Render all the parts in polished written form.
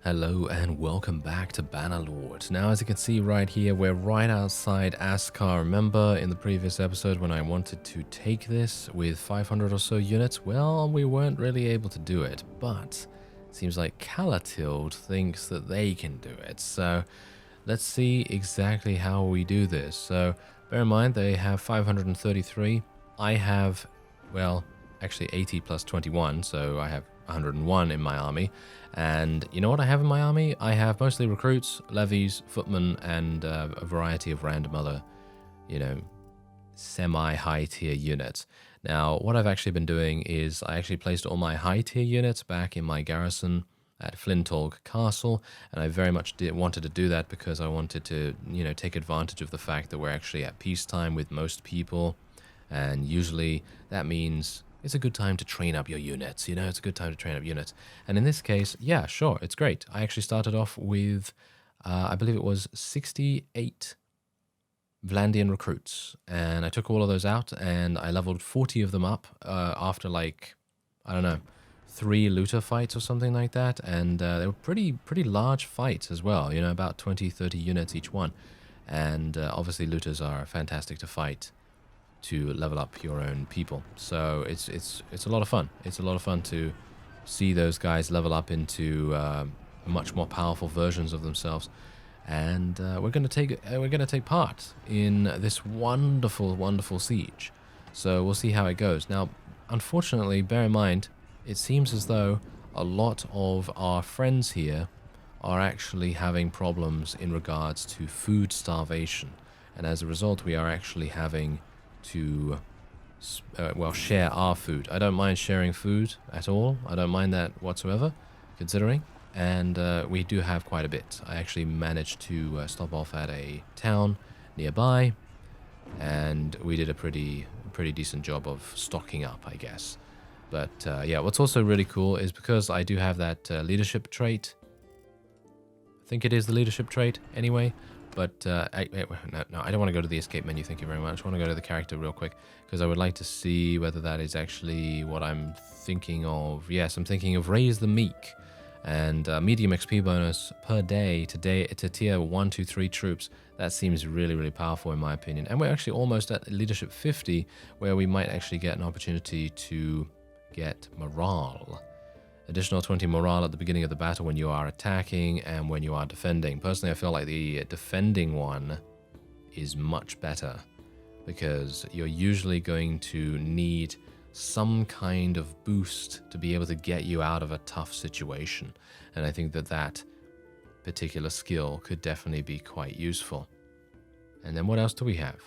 Hello and welcome back to Bannerlord. Now, as you can see right here, we're right outside Askar. Remember in the previous episode when I wanted to take this with 500 or so units? Well, we weren't really able to do it, but it seems like Calatilde thinks that they can do it. So let's see exactly how we do this. So bear in mind, they have 533. I have, well, actually 80 plus 21, so I have 101 in my army. And you know what I have in my army? I have mostly recruits, levies, footmen, and a variety of random other, semi-high tier units. Now, what I've actually been doing is I actually placed all my high tier units back in my garrison at Flintorg Castle, and I very much wanted to do that because I wanted to, take advantage of the fact that we're actually at peacetime with most people, and usually that means it's a good time to train up your units, it's a good time to train up units. And in this case, yeah, sure, it's great. I actually started off with, I believe it was 68 Vlandian recruits, and I took all of those out, and I leveled 40 of them up after, like, I don't know, 3 looter fights or something like that, and they were pretty large fights as well, about 20-30 units each one. And obviously looters are fantastic to fight to level up your own people. So it's a lot of fun. It's a lot of fun to see those guys level up into much more powerful versions of themselves. And we're gonna take part in this wonderful siege. So we'll see how it goes. Now, unfortunately, bear in mind, it seems as though a lot of our friends here are actually having problems in regards to food starvation, and as a result, we are actually having to share our food. I don't mind sharing food at all. I don't mind that whatsoever, considering. And we do have quite a bit. I actually managed to stop off at a town nearby, and we did a pretty decent job of stocking up, I guess. But yeah, what's also really cool is because I do have that leadership trait. I think it is the leadership trait anyway. But no, I don't want to go to the escape menu, thank you very much. I want to go to the character real quick, because I would like to see whether that is actually what I'm thinking of. Yes, I'm thinking of Raise the Meek, and medium XP bonus per day to tier 1, 2, 3 troops. That seems really powerful in my opinion. And we're actually almost at leadership 50, where we might actually get an opportunity to get morale. Additional 20 morale at the beginning of the battle when you are attacking and when you are defending. Personally, I feel like the defending one is much better, because you're usually going to need some kind of boost to be able to get you out of a tough situation. And I think that particular skill could definitely be quite useful. And then what else do we have?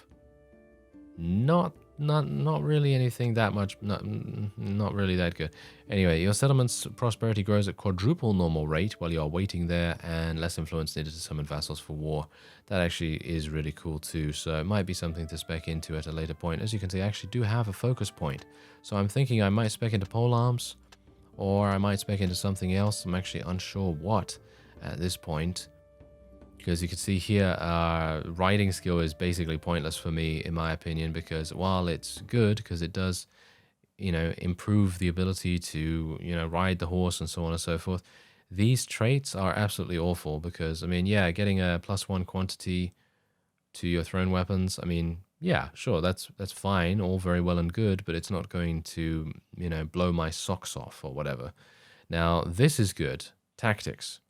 Not really anything that much, not really that good. Anyway, your settlement's prosperity grows at quadruple normal rate while you're waiting there, and less influence needed to summon vassals for war. That actually is really cool too, so it might be something to spec into at a later point. As you can see, I actually do have a focus point, so I'm thinking I might spec into polearms, or I might spec into something else. I'm actually unsure what at this point. Because you can see here, riding skill is basically pointless for me, in my opinion, because while it's good, because it does, improve the ability to, ride the horse and so on and so forth, these traits are absolutely awful because, I mean, yeah, getting a +1 quantity to your thrown weapons, I mean, yeah, sure, that's fine, all very well and good, but it's not going to, blow my socks off or whatever. Now, this is good. Tactics.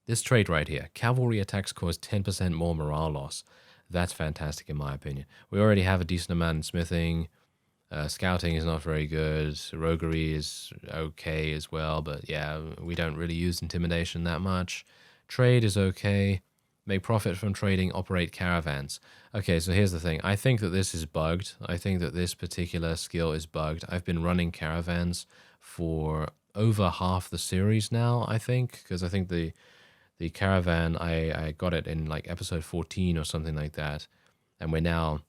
This trait right here, cavalry attacks cause 10% more morale loss. That's fantastic in my opinion. We already have a decent amount in smithing. Scouting is not very good. Roguery is okay as well, but yeah, we don't really use intimidation that much. Trade is okay. Make profit from trading, operate caravans. Okay, so here's the thing. I think that this is bugged. I think that this particular skill is bugged. I've been running caravans for over half the series now, I think, because I think the caravan, I got it in like episode 14 or something like that, and we're now,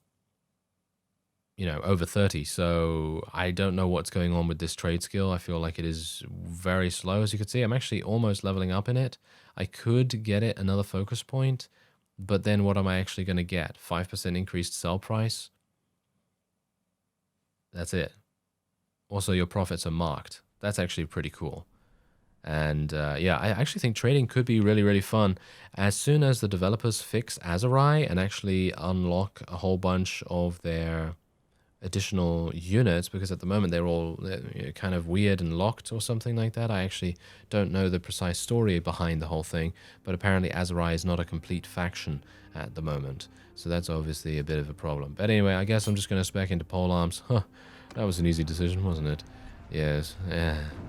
over 30, so I don't know what's going on with this trade skill. I feel like it is very slow. As you can see, I'm actually almost leveling up in it. I could get it another focus point, but then what am I actually going to get? 5% increased sell price? That's it. Also, your profits are marked. That's actually pretty cool. And yeah, I actually think trading could be really, really fun as soon as the developers fix Azurai and actually unlock a whole bunch of their additional units, because at the moment they're kind of weird and locked or something like that. I actually don't know the precise story behind the whole thing, but apparently Azurai is not a complete faction at the moment. So that's obviously a bit of a problem. But anyway, I guess I'm just going to spec into polearms. Huh, that was an easy decision, wasn't it? Yes.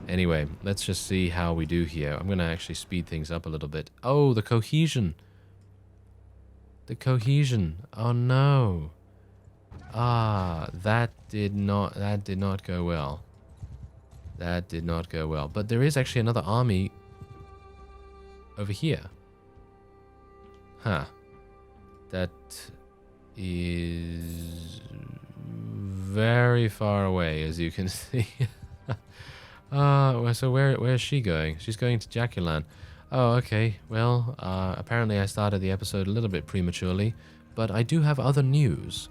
Anyway, let's just see how we do here. I'm going to actually speed things up a little bit. Oh, the cohesion. The cohesion. Oh, no. Ah, that did not go well. That did not go well. But there is actually another army over here. Huh. That is very far away, as you can see. So where is she going? She's going to Jaculan. Oh, okay. Well, apparently I started the episode a little bit prematurely, but I do have other news.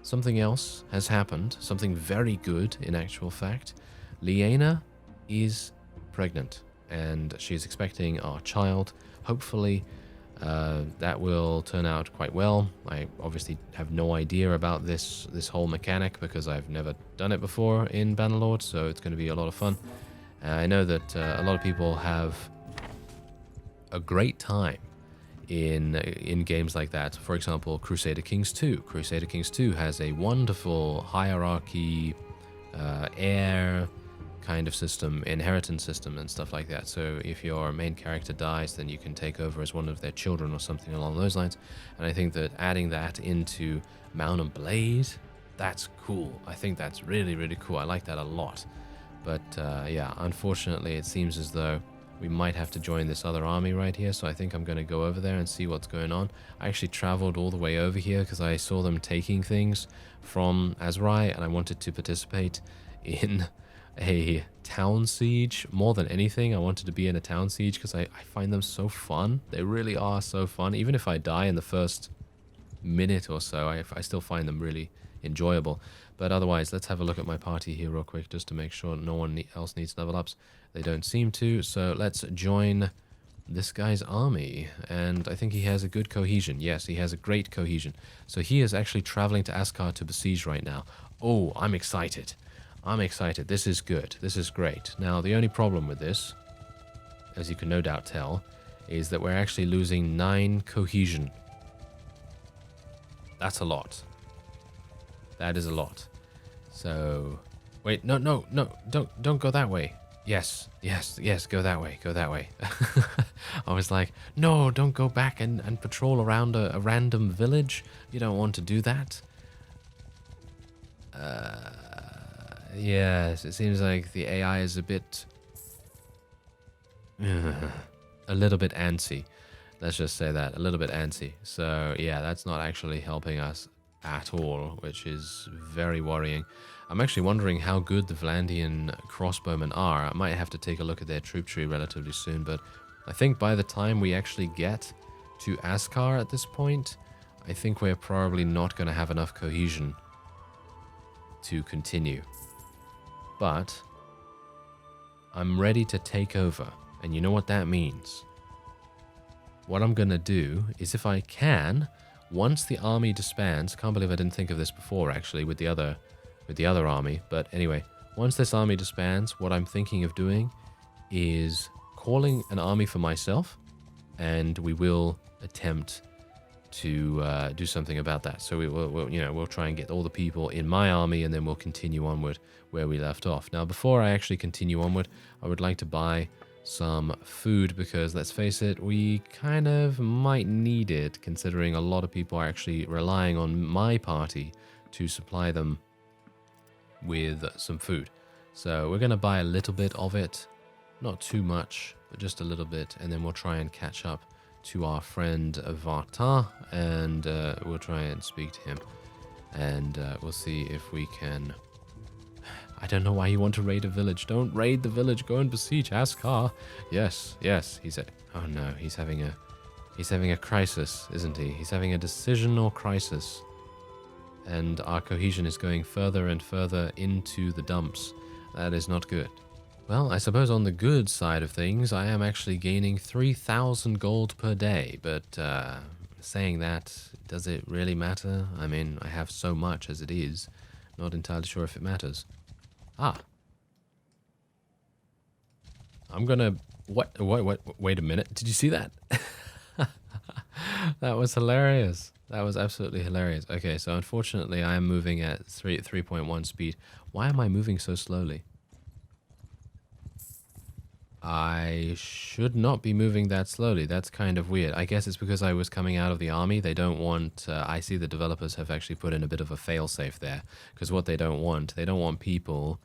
Something else has happened. Something very good, in actual fact. Liena is pregnant, and she's expecting our child. Hopefully, that will turn out quite well. I obviously have no idea about this whole mechanic because I've never done it before in Bannerlord, so it's going to be a lot of fun. I know that a lot of people have a great time in games like that. For example, Crusader Kings 2. Crusader Kings 2 has a wonderful hierarchy, heir kind of system, inheritance system and stuff like that. So if your main character dies, then you can take over as one of their children or something along those lines. And I think that adding that into Mount and Blade, that's cool. I think that's really, really cool. I like that a lot. But yeah, unfortunately, it seems as though we might have to join this other army right here, so I think I'm going to go over there and see what's going on. I actually traveled all the way over here because I saw them taking things from Azurai, and I wanted to participate in a town siege. More than anything, I wanted to be in a town siege because I find them so fun. They really are so fun. Even if I die in the first minute or so, I still find them really enjoyable. But otherwise, let's have a look at my party here real quick just to make sure no one else needs level ups. They don't seem to, so let's join this guy's army. And I think he has a good cohesion. Yes, he has a great cohesion. So he is actually traveling to Askar to besiege right now. Oh, I'm excited. I'm excited. This is good. This is great. Now, the only problem with this, as you can no doubt tell, is that we're actually losing 9 cohesion. That's a lot. That is a lot. So, wait, no, don't go that way. Yes, go that way, go that way. I was like, no, don't go back and patrol around a random village. You don't want to do that. Yes, it seems like the AI is a bit... a little bit antsy. Let's just say that, a little bit antsy. So, yeah, that's not actually helping us at all, which is very worrying. I'm actually wondering how good the Vlandian crossbowmen are. I might have to take a look at their troop tree relatively soon, but I think by the time we actually get to Askar at this point, I think we're probably not going to have enough cohesion to continue. But I'm ready to take over, and you know what that means. What I'm going to do is, if I can, once the army disbands, can't believe I didn't think of this before actually with the other army, but anyway, once this army disbands, what I'm thinking of doing is calling an army for myself, and we will attempt to do something about that. So we'll try and get all the people in my army, and then we'll continue onward where we left off. Now, before I actually continue onward, I would like to buy some food, because let's face it, we kind of might need it, considering a lot of people are actually relying on my party to supply them with some food. So we're going to buy a little bit of it, not too much, but just a little bit, and then we'll try and catch up to our friend Varta, and we'll try and speak to him, and we'll see if we can... I don't know why you want to raid a village. Don't raid the village. Go and besiege Askar. Yes. He's at... Oh no, he's having a crisis, isn't he? He's having a decisional crisis. And our cohesion is going further and further into the dumps. That is not good. Well, I suppose on the good side of things, I am actually gaining 3,000 gold per day, but saying that, does it really matter? I mean, I have so much as it is. Not entirely sure if it matters. Ah. I'm gonna... What? Wait a minute. Did you see that? That was hilarious. That was absolutely hilarious. Okay, so unfortunately I am moving at 3.1 speed. Why am I moving so slowly? I should not be moving that slowly. That's kind of weird. I guess it's because I was coming out of the army. They don't want... I see the developers have actually put in a bit of a failsafe there. Because what they don't want people,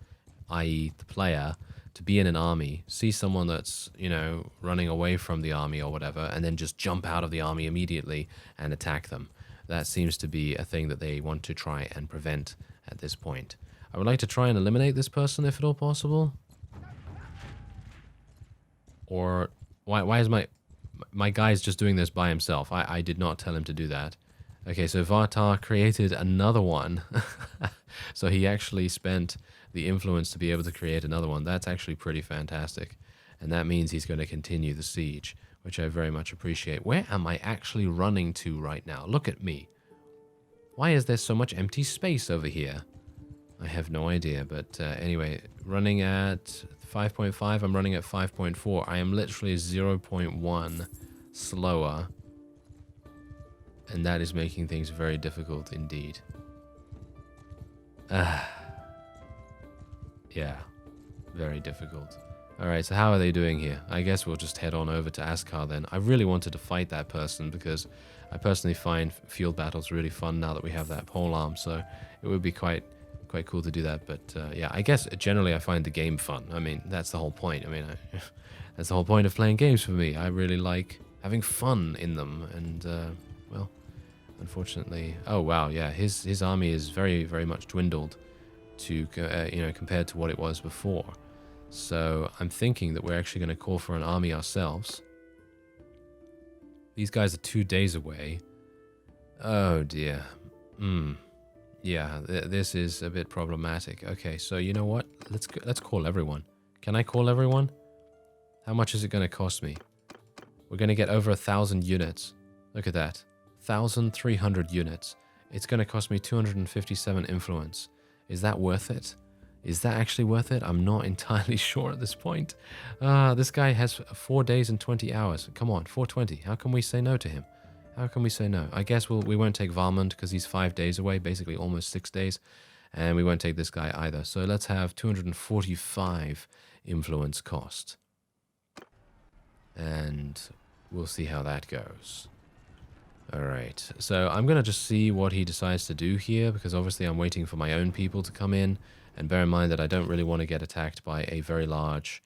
i.e. the player, to be in an army, see someone that's, you know, running away from the army or whatever, and then just jump out of the army immediately and attack them. That seems to be a thing that they want to try and prevent at this point. I would like to try and eliminate this person if at all possible. Or why is my guy's just doing this by himself? I did not tell him to do that. Okay, so Vartar created another one. So he actually spent the influence to be able to create another one. That's actually pretty fantastic. And that means he's going to continue the siege, which I very much appreciate. Where am I actually running to right now? Look at me. Why is there so much empty space over here? I have no idea, but anyway, running at 5.5, I'm running at 5.4. I am literally 0.1 slower, and that is making things very difficult indeed. Yeah, very difficult. Alright, so how are they doing here? I guess we'll just head on over to Askar then. I really wanted to fight that person because I personally find field battles really fun now that we have that polearm, so it would be quite cool to do that. But yeah, I guess generally I find the game fun. I mean, that's the whole point. I mean, that's the whole point of playing games for me. I really like having fun in them, and well, unfortunately, oh wow, yeah, his army is very much dwindled to you know, compared to what it was before. So I'm thinking that we're actually going to call for an army ourselves. These guys are 2 days away. Oh dear. Yeah, this is a bit problematic. Okay, so you know what? Let's call everyone. Can I call everyone? How much is it going to cost me? We're going to get over 1,000 units. Look at that. 1,300 units. It's going to cost me 257 influence. Is that worth it? Is that actually worth it? I'm not entirely sure at this point. This guy has 4 days and 20 hours. Come on, 420. How can we say no to him? How can we say no? I guess we won't take Valmont because he's 5 days away, basically almost 6 days. And we won't take this guy either. So let's have 245 influence cost. And we'll see how that goes. Alright, so I'm going to just see what he decides to do here, because obviously I'm waiting for my own people to come in. And bear in mind that I don't really want to get attacked by a very large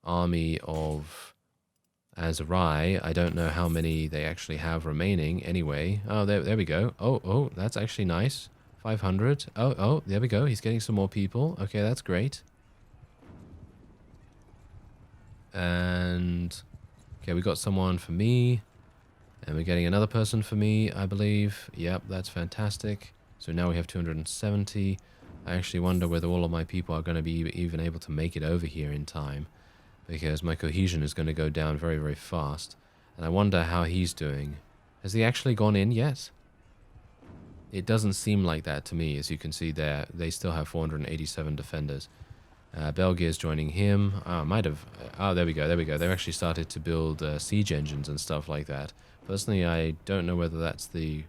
army of Azurai. I don't know how many they actually have remaining anyway. Oh, there we go. Oh, that's actually nice. 500. Oh, there we go. He's getting some more people. Okay, that's great. And okay, we got someone for me. And we're getting another person for me, I believe. Yep, that's fantastic. So now we have 270. I actually wonder whether all of my people are going to be even able to make it over here in time, because my cohesion is going to go down very fast. And I wonder how he's doing. Has he actually gone in yet? It doesn't seem like that to me. As you can see there, they still have 487 defenders. Belgia's joining him. Might have... Oh, there we go. They've actually started to build siege engines and stuff like that. Personally, I don't know whether that's the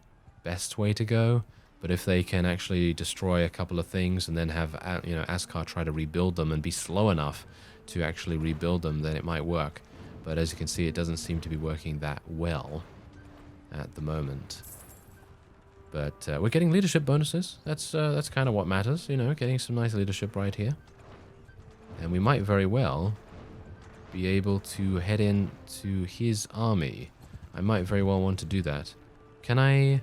best way to go, but if they can actually destroy a couple of things and then have, you know, Askar try to rebuild them and be slow enough to actually rebuild them, then it might work. But as you can see, it doesn't seem to be working that well at the moment. But we're getting leadership bonuses. That's kind of what matters, you know, getting some nice leadership right here. And we might very well be able to head in to his army. I might very well want to do that. Can I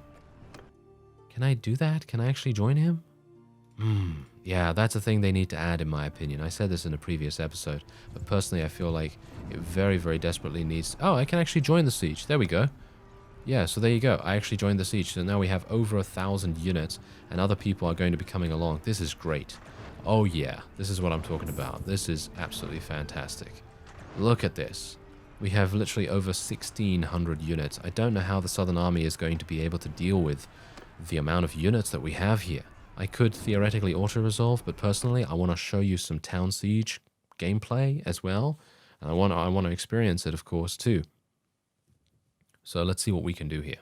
do that? Can I actually join him? Yeah, that's a thing they need to add, in my opinion. I said this in a previous episode, but personally I feel like it very desperately needs... Oh, I can actually join the siege. There we go. Yeah, so there you go. I actually joined the siege. So now we have over 1,000 units, and other people are going to be coming along. This is great. Oh yeah, this is what I'm talking about. This is absolutely fantastic. Look at this. We have literally over 1,600 units. I don't know how the Southern Army is going to be able to deal with the amount of units that we have here. I could theoretically auto-resolve, but personally, I want to show you some Town Siege gameplay as well. And I want to experience it, of course, too. So let's see what we can do here.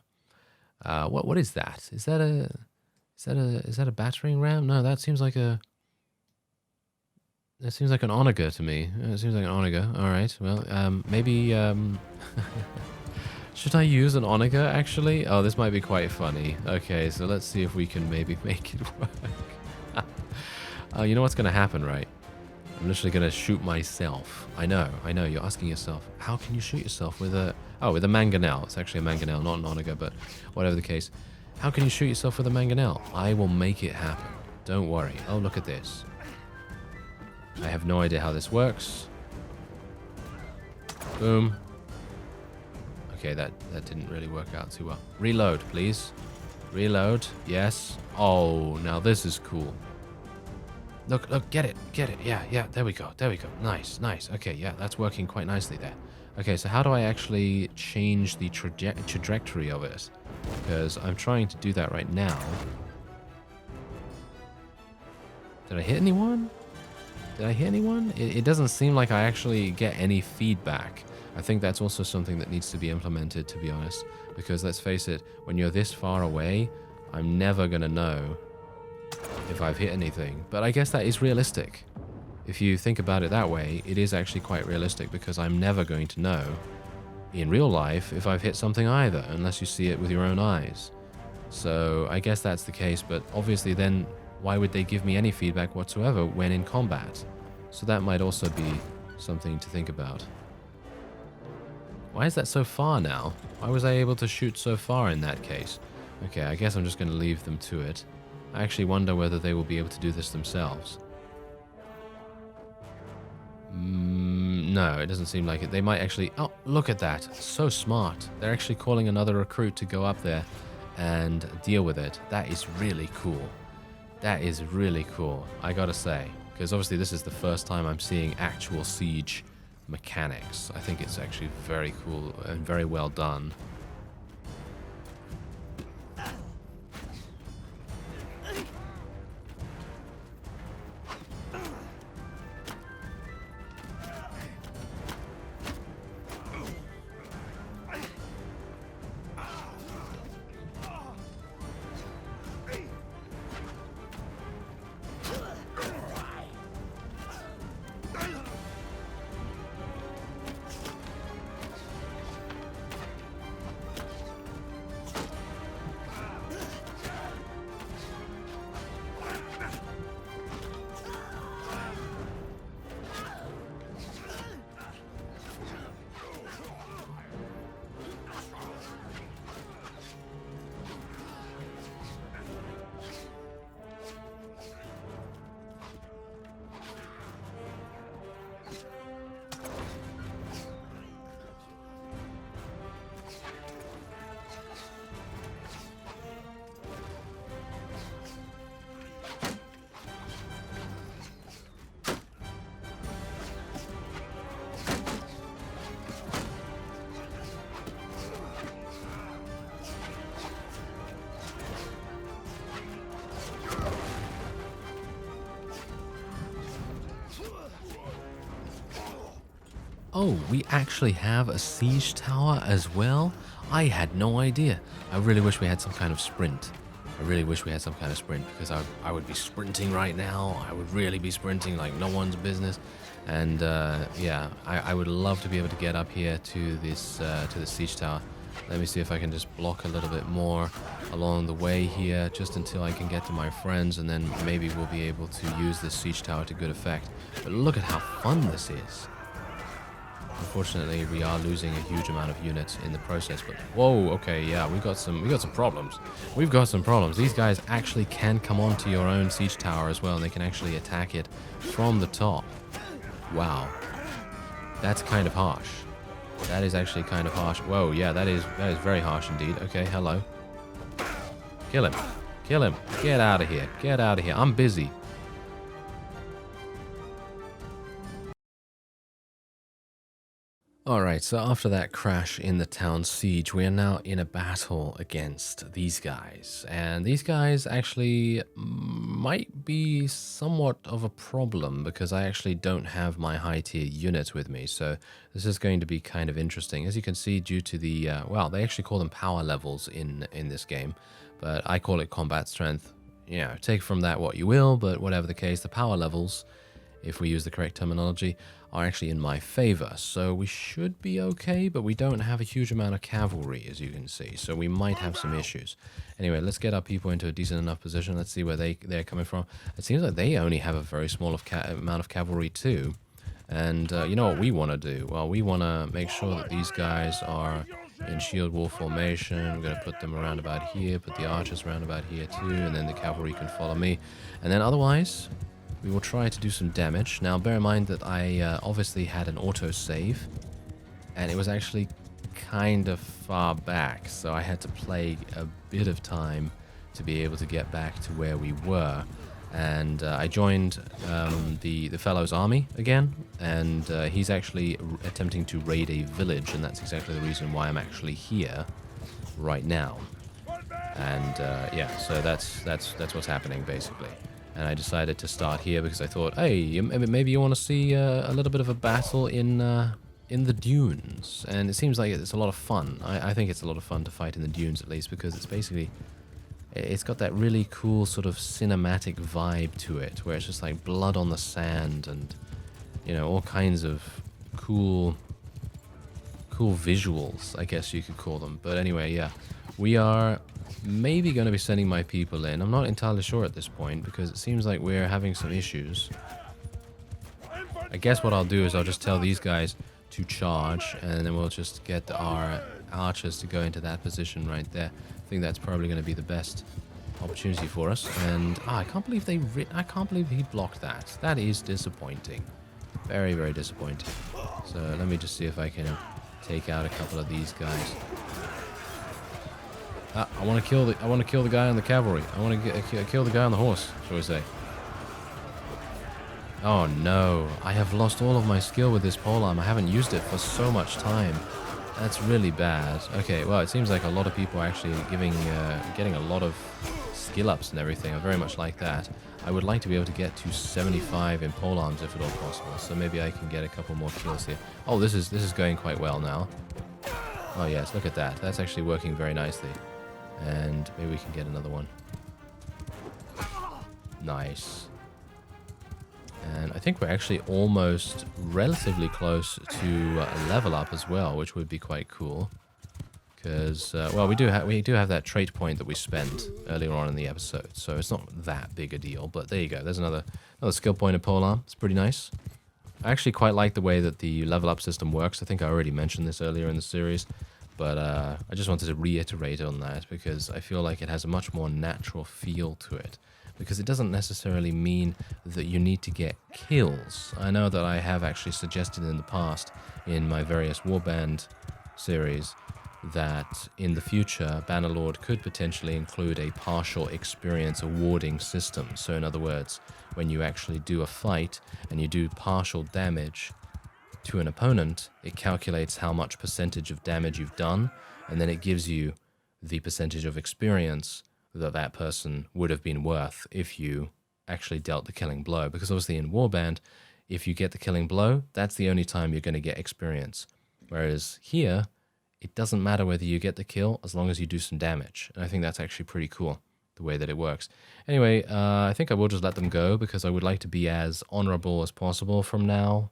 What is that? Is that a battering ram? No, that seems like a... That seems like an onager to me. It seems like an onager. All right. Well, maybe... should I use an onager, actually? Oh, this might be quite funny. Okay, so let's see if we can maybe make it work. You know what's going to happen, right? I'm literally going to shoot myself. I know. You're asking yourself, how can you shoot yourself with a... Oh, with a mangonel. It's actually a mangonel, not an onager, but whatever the case. How can you shoot yourself with a mangonel? I will make it happen. Don't worry. Oh, look at this. I have no idea how this works. Boom. Okay, that didn't really work out too well. Reload, please. Reload. Yes. Oh, now this is cool. Look, get it. Yeah, there we go. Nice. Okay, yeah, that's working quite nicely there. Okay, so how do I actually change the trajectory of it? Because I'm trying to do that right now. Did I hit anyone? It doesn't seem like I actually get any feedback. I think that's also something that needs to be implemented, to be honest. Because let's face it, when you're this far away, I'm never going to know if I've hit anything. But I guess that is realistic. If you think about it that way, it is actually quite realistic, because I'm never going to know in real life if I've hit something either, unless you see it with your own eyes. So I guess that's the case, but obviously then why would they give me any feedback whatsoever when in combat? So that might also be something to think about. Why is that so far now? Why was I able to shoot so far in that case? Okay, I guess I'm just going to leave them to it. I actually wonder whether they will be able to do this themselves. No, it doesn't seem like it. They might actually... Oh, look at that. So smart. They're actually calling another recruit to go up there and deal with it. That is really cool. That is really cool, I gotta say. Because obviously this is the first time I'm seeing actual siege mechanics. I think it's actually very cool and very well done. Oh, we actually have a siege tower as well? I had no idea. I really wish we had some kind of sprint. Because I would be sprinting right now. I would really be sprinting like no one's business. And yeah, I would love to be able to get up here to this to the siege tower. Let me see if I can just block a little bit more along the way here, just until I can get to my friends, and then maybe we'll be able to use this siege tower to good effect. But look at how fun this is. Unfortunately, we are losing a huge amount of units in the process, but whoa, okay, yeah, we got some problems. We've got some problems. These guys actually can come onto your own siege tower as well, and they can actually attack it from the top. Wow. That's kind of harsh. That is actually kind of harsh. Whoa, yeah, that is very harsh indeed. Okay, hello. Kill him. Kill him. Get out of here. Get out of here. I'm busy. Alright, so after that crash in the town siege, we are now in a battle against these guys. And these guys actually might be somewhat of a problem because I actually don't have my high tier units with me. So this is going to be kind of interesting. As you can see, due to the, well, they actually call them power levels in this game, but I call it combat strength. You know, take from that what you will, but whatever the case, the power levels, if we use the correct terminology, are actually in my favor. So we should be okay, but we don't have a huge amount of cavalry, as you can see. So we might have some issues. Anyway, let's get our people into a decent enough position. Let's see where they're coming from. It seems like they only have a very small amount of cavalry too. And you know what we want to do? Well, we want to make sure that these guys are in shield wall formation. We're going to put them around about here, put the archers around about here too, and then the cavalry can follow me. And then otherwise, we will try to do some damage. Now, bear in mind that I obviously had an auto-save, and it was actually kind of far back, so I had to play a bit of time to be able to get back to where we were. And I joined the fellow's army again, and he's actually attempting to raid a village, and that's exactly the reason why I'm actually here right now. And yeah, so that's what's happening basically. And I decided to start here because I thought, hey, maybe you want to see a little bit of a battle in the dunes. And it seems like it's a lot of fun. I think it's a lot of fun to fight in the dunes, at least, because it's basically, it's got that really cool sort of cinematic vibe to it, where it's just like blood on the sand and, you know, all kinds of cool visuals, I guess you could call them. But anyway, yeah, we are maybe going to be sending my people in. I'm not entirely sure at this point because it seems like we're having some issues. I guess what I'll do is I'll just tell these guys to charge, and then we'll just get our archers to go into that position right there. I think that's probably going to be the best opportunity for us. And I can't believe I can't believe he blocked that. That is disappointing. Very, very disappointing. So let me just see if I can take out a couple of these guys. I want to kill the guy on the cavalry. I want to kill the guy on the horse, shall we say. Oh no, I have lost all of my skill with this polearm. I haven't used it for so much time. That's really bad. Okay, well, it seems like a lot of people are actually getting a lot of skill ups and everything. I very much like that. I would like to be able to get to 75 in polearms if at all possible. So maybe I can get a couple more kills here. Oh, this is going quite well now. Oh yes, look at that. That's actually working very nicely. And maybe we can get another one. Nice. And I think we're actually almost relatively close to level up as well, which would be quite cool. Because, well, we do have that trait point that we spent earlier on in the episode, so it's not that big a deal. But there you go. There's another skill point of polearm. It's pretty nice. I actually quite like the way that the level up system works. I think I already mentioned this earlier in the series. But I just wanted to reiterate on that because I feel like it has a much more natural feel to it. Because it doesn't necessarily mean that you need to get kills. I know that I have actually suggested in the past in my various warband series that in the future Bannerlord could potentially include a partial experience awarding system. So in other words, when you actually do a fight and you do partial damage to an opponent, it calculates how much percentage of damage you've done, and then it gives you the percentage of experience that person would have been worth if you actually dealt the killing blow. Because obviously in Warband, if you get the killing blow, that's the only time you're going to get experience. Whereas here, it doesn't matter whether you get the kill as long as you do some damage. And I think that's actually pretty cool, the way that it works. Anyway, I think I will just let them go because I would like to be as honorable as possible from now.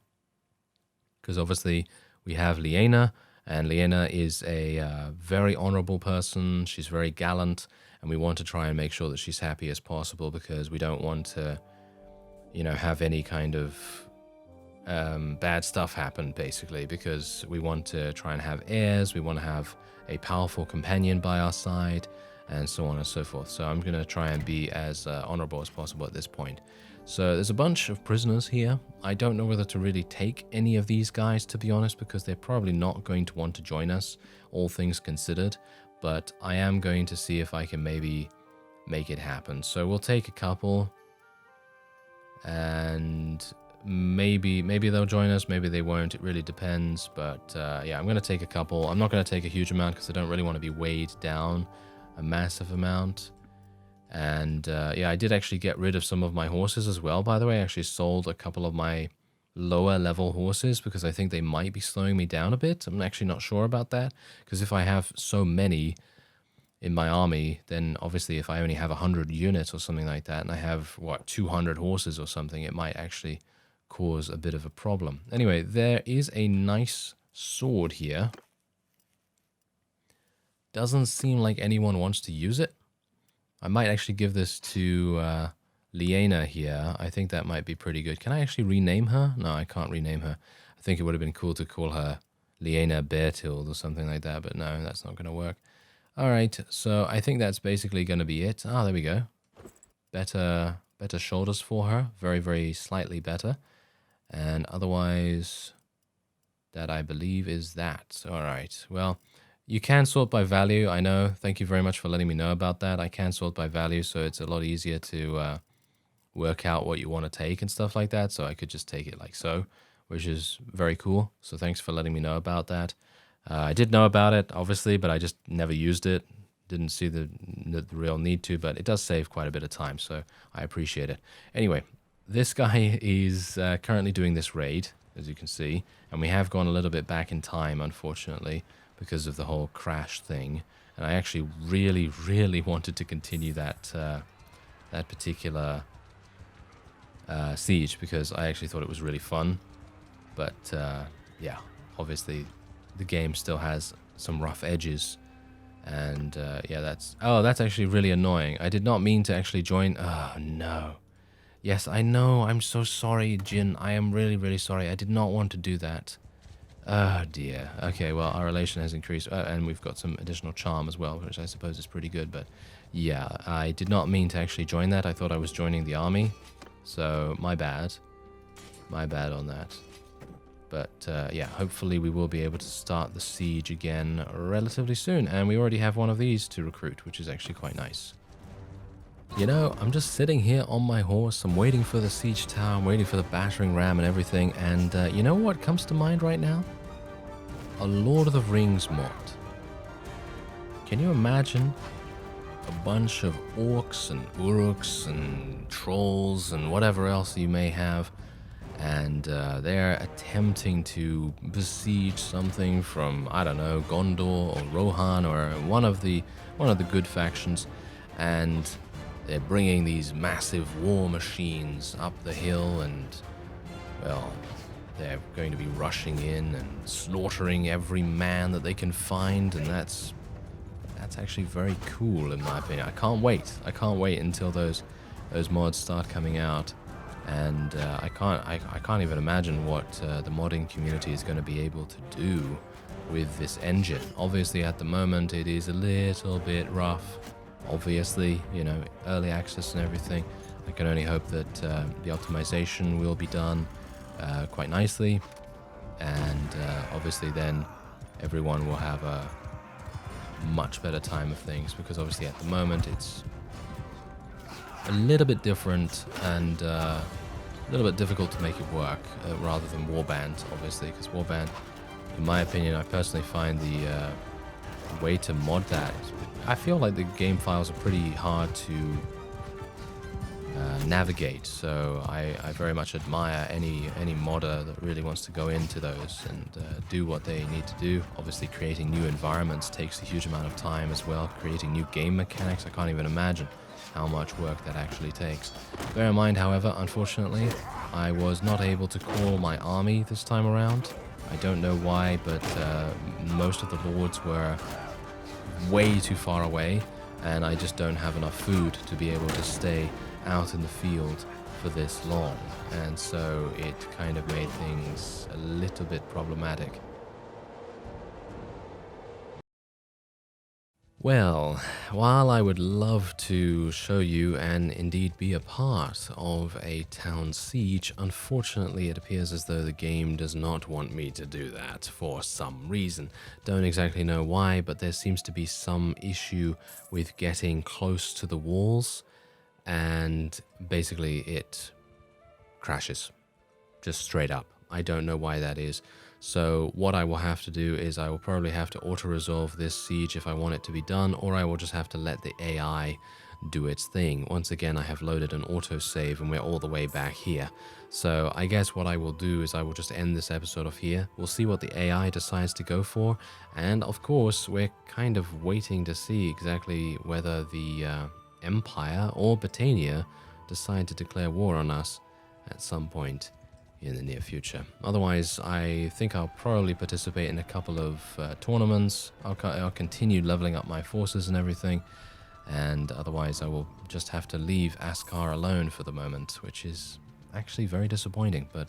Because obviously we have Liena, and Liena is a very honorable person. She's very gallant, and we want to try and make sure that she's happy as possible because we don't want to, you know, have any kind of bad stuff happen, basically, because we want to try and have heirs, we want to have a powerful companion by our side, and so on and so forth. So I'm going to try and be as honorable as possible at this point. So there's a bunch of prisoners here. I don't know whether to really take any of these guys, to be honest, because they're probably not going to want to join us, all things considered. But I am going to see if I can maybe make it happen. So we'll take a couple. And maybe they'll join us, maybe they won't. It really depends. But yeah, I'm going to take a couple. I'm not going to take a huge amount because I don't really want to be weighed down a massive amount. And yeah, I did actually get rid of some of my horses as well, by the way. I actually sold a couple of my lower level horses because I think they might be slowing me down a bit. I'm actually not sure about that, because if I have so many in my army, then obviously if I only have 100 units or something like that, and I have, what, 200 horses or something, it might actually cause a bit of a problem. Anyway, there is a nice sword here. Doesn't seem like anyone wants to use it. I might actually give this to Liena here. I think that might be pretty good. Can I actually rename her? No, I can't rename her. I think it would have been cool to call her Liena Bertild or something like that, but no, that's not going to work. All right, so I think that's basically going to be it. Ah, there we go. Better shoulders for her. Very, very slightly better. And otherwise, that I believe is that. All right, well, you can sort by value, I know. Thank you very much for letting me know about that. I can sort by value, so it's a lot easier to work out what you want to take and stuff like that. So I could just take it like so, which is very cool. So thanks for letting me know about that. I did know about it, obviously, but I just never used it. Didn't see the real need to, but it does save quite a bit of time, so I appreciate it. Anyway, this guy is currently doing this raid, as you can see, and we have gone a little bit back in time, unfortunately, because of the whole crash thing. And I actually really, really wanted to continue that that particular siege, because I actually thought it was really fun. But yeah, obviously the game still has some rough edges. And yeah, that's actually really annoying. I did not mean to actually join. Oh no. Yes, I know. I'm so sorry, Jin. I am really, really sorry. I did not want to do that. Oh dear. Okay, well, our relation has increased, and we've got some additional charm as well, which I suppose is pretty good. But yeah, I did not mean to actually join that. I thought I was joining the army, so my bad on that. But yeah, hopefully we will be able to start the siege again relatively soon, and we already have one of these to recruit, which is actually quite nice. You know, I'm just sitting here on my horse, I'm waiting for the siege tower, I'm waiting for the battering ram and everything, and you know what comes to mind right now? A Lord of the Rings mod. Can you imagine a bunch of orcs and uruks and trolls and whatever else you may have, and they're attempting to besiege something from, I don't know, Gondor or Rohan or one of the good factions, and they're bringing these massive war machines up the hill, and, well, they're going to be rushing in and slaughtering every man that they can find, and that's actually very cool in my opinion. I can't wait until those mods start coming out, and I can't even imagine what the modding community is going to be able to do with this engine. Obviously, at the moment, it is a little bit rough. Obviously, you know, early access and everything. I can only hope that the optimization will be done quite nicely, and obviously then everyone will have a much better time of things, because obviously at the moment it's a little bit different and a little bit difficult to make it work rather than Warband, obviously, because Warband, in my opinion, I personally find the way to mod that, I feel like the game files are pretty hard to navigate, so I very much admire any modder that really wants to go into those and do what they need to do. Obviously, creating new environments takes a huge amount of time as well. Creating new game mechanics, I can't even imagine how much work that actually takes. Bear in mind, however, unfortunately, I was not able to call my army this time around. I don't know why, but most of the lords were way too far away, and I just don't have enough food to be able to stay out in the field for this long, and so it kind of made things a little bit problematic. Well, while I would love to show you and indeed be a part of a town siege, unfortunately it appears as though the game does not want me to do that for some reason. Don't exactly know why, but there seems to be some issue with getting close to the walls, and basically it crashes. just straight up. I don't know why that is. So what I will have to do is I will probably have to auto-resolve this siege if I want it to be done, or I will just have to let the AI do its thing. Once again, I have loaded an autosave and we're all the way back here. So I guess what I will do is I will just end this episode off here. We'll see what the AI decides to go for. And of course, we're kind of waiting to see exactly whether the Empire or Britannia decide to declare war on us at some point in the near future. Otherwise, I think I'll probably participate in a couple of tournaments. I'll continue leveling up my forces and everything. And otherwise, I will just have to leave Askar alone for the moment, which is actually very disappointing. But,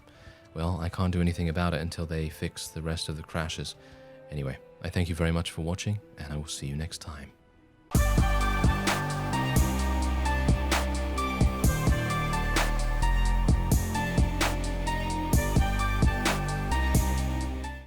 well, I can't do anything about it until they fix the rest of the crashes. Anyway, I thank you very much for watching, and I will see you next time.